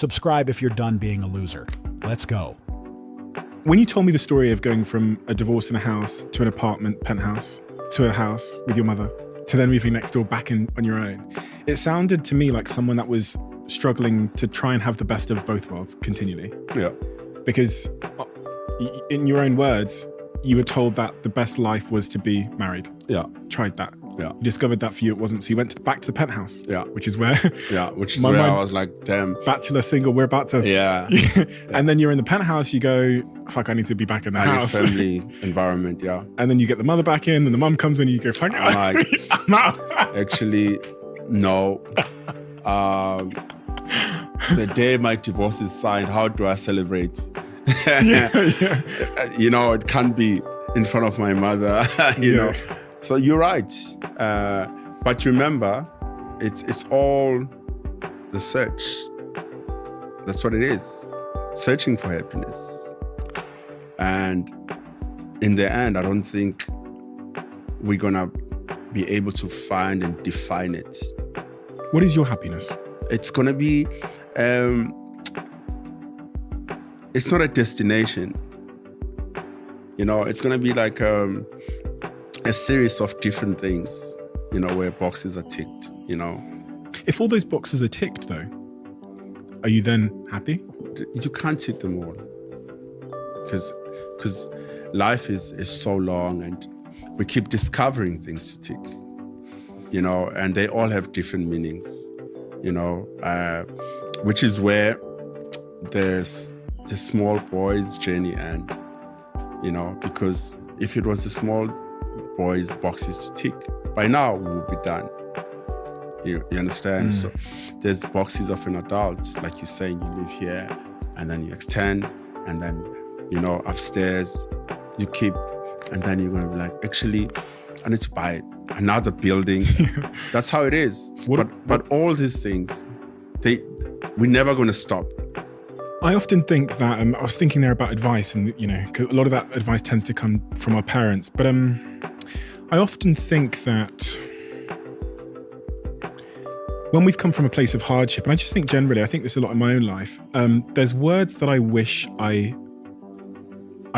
Subscribe if you're done being a loser. Let's go. When you told me the story of going from a divorce in a house to an apartment penthouse to a house with your mother to then moving next door back in on your own, it sounded to me like someone that was struggling to try and have the best of both worlds continually. Yeah. Because in your own words, you were told that the best life was to be married. Yeah. Tried that. Yeah. You discovered that for you it wasn't. So you went back to the penthouse. Yeah. Which is where which is where I was like, damn. Bachelor, single, we're about to. Yeah. And then you're in the penthouse, you go, fuck, I need to be back in the house. Family environment, yeah. And then you get the mother back in and the mum comes in and you go, fuck, I'm like, I'm out. Actually, no. The day my divorce is signed, how do I celebrate? You know, it can't be in front of my mother, you know. So you're right. But remember, it's all the search. That's what it is. Searching for happiness. And in the end, I don't think we're gonna be able to find and define it. What is your happiness? It's gonna be, it's not a destination. You know, it's gonna be like a series of different things, you know, where boxes are ticked, you know. If all those boxes are ticked though, are you then happy? You can't tick them all. Because life is so long and we keep discovering things to tick, you know, and they all have different meanings, you know, which is where there's the small boy's journey and, you know, because if it was the small boy's boxes to tick, by now we would be done. You understand? So there's boxes of an adult, like you're saying, you live here and then you extend and then, you know, upstairs you keep, and then you're going to be like, actually, I need to buy another building. That's how it is. But all these things, we're never going to stop. I often think that, I was thinking there about advice and, you know, 'cause a lot of that advice tends to come from our parents. But I often think that when we've come from a place of hardship, and I just think generally, I think this a lot in my own life, there's words that I wish I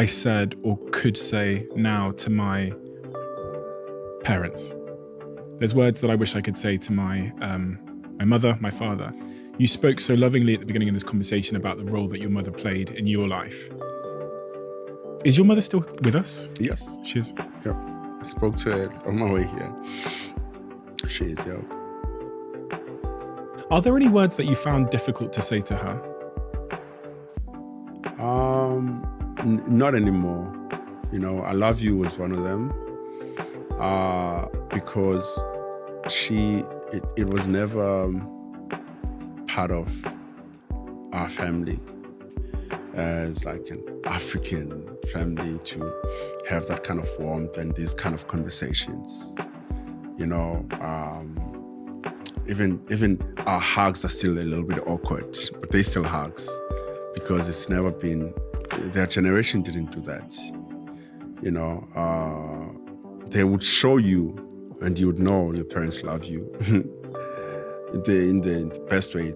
said or could say now to my parents. There's words that I wish I could say to my mother, my father. You spoke so lovingly at the beginning of this conversation about the role that your mother played in your life. Is your mother still with us? Yes. She is? Yeah. I spoke to her on my way here. She is, yeah. Are there any words that you found difficult to say to her? Not anymore. You know, I love you was one of them. Because it was never part of our family as like an African family to have that kind of warmth and these kind of conversations. You know, even our hugs are still a little bit awkward, but they still hugs because it's never been, their generation didn't do that. You know, they would show you and you would know your parents love you. In the best way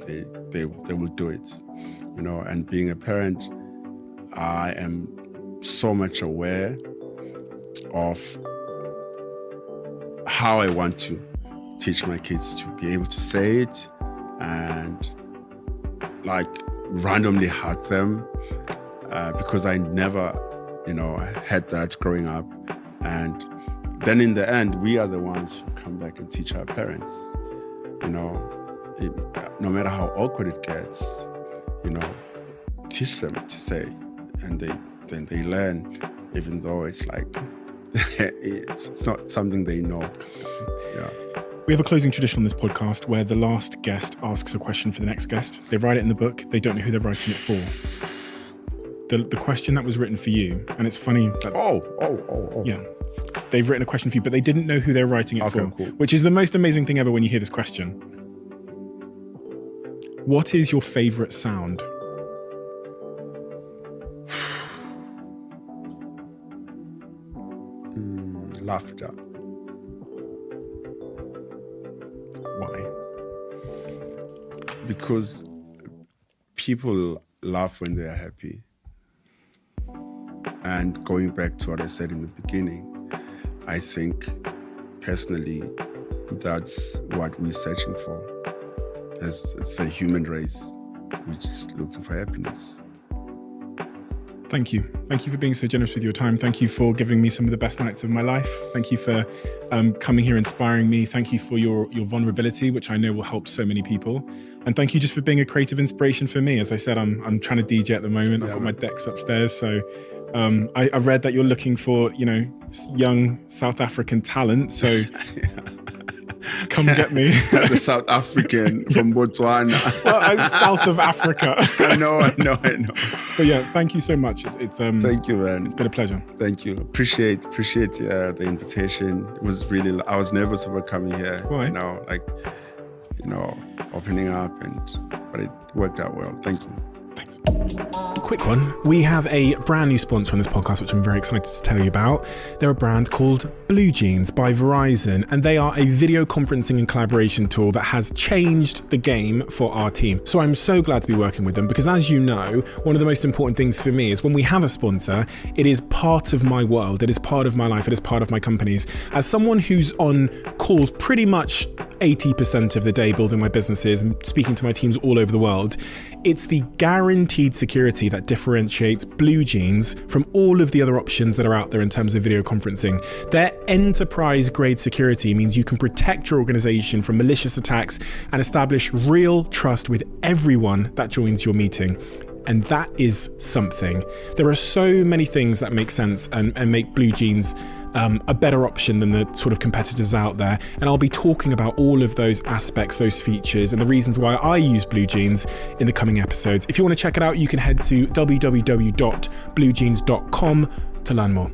they will do it, you know. And being a parent, I am so much aware of how I want to teach my kids to be able to say it and like randomly hug them because I never, you know, had that growing up. And then in the end, we are the ones who come back and teach our parents. You know, no matter how awkward it gets, you know, teach them to say, and they learn, even though it's like it's not something they know. Yeah. We have a closing tradition on this podcast where the last guest asks a question for the next guest. They write it in the book. They don't know who they're writing it for. The question that was written for you, and it's funny that yeah, they've written a question for you, but they didn't know who they're writing it for, cool. which is the most amazing thing ever when you hear this question. What is your favorite sound? Laughter. Why? Because people laugh when they are happy. And going back to what I said in the beginning, I think personally that's what we're searching for. It's the human race. We're just looking for happiness. Thank you. Thank you for being so generous with your time. Thank you for giving me some of the best nights of my life. Thank you for coming here, inspiring me. Thank you for your vulnerability, which I know will help so many people. And thank you just for being a creative inspiration for me. As I said, I'm trying to DJ at the moment. I've got my decks upstairs. So I've read that you're looking for, young South African talent. So come get me. The South African from Botswana. Well, I'm south of Africa. I know. But yeah, thank you so much. It's Thank you, man. It's been a pleasure. Thank you. Appreciate the invitation. It was really, I was nervous about coming here. Why? Opening up, but it worked out well. Thank you. Thanks. Quick one. We have a brand new sponsor on this podcast, which I'm very excited to tell you about. They're a brand called BlueJeans by Verizon, and they are a video conferencing and collaboration tool that has changed the game for our team. So I'm so glad to be working with them because, as you know, one of the most important things for me is when we have a sponsor, it is part of my world. It is part of my life. It is part of my companies. As someone who's on calls pretty much 80% of the day building my businesses and speaking to my teams all over the world, it's the guaranteed security that differentiates BlueJeans from all of the other options that are out there in terms of video conferencing. Their enterprise grade security means you can protect your organization from malicious attacks and establish real trust with everyone that joins your meeting. And that is something. There are so many things that make sense and make BlueJeans a better option than the sort of competitors out there. And I'll be talking about all of those aspects, those features, and the reasons why I use BlueJeans in the coming episodes. If you want to check it out, you can head to www.bluejeans.com to learn more.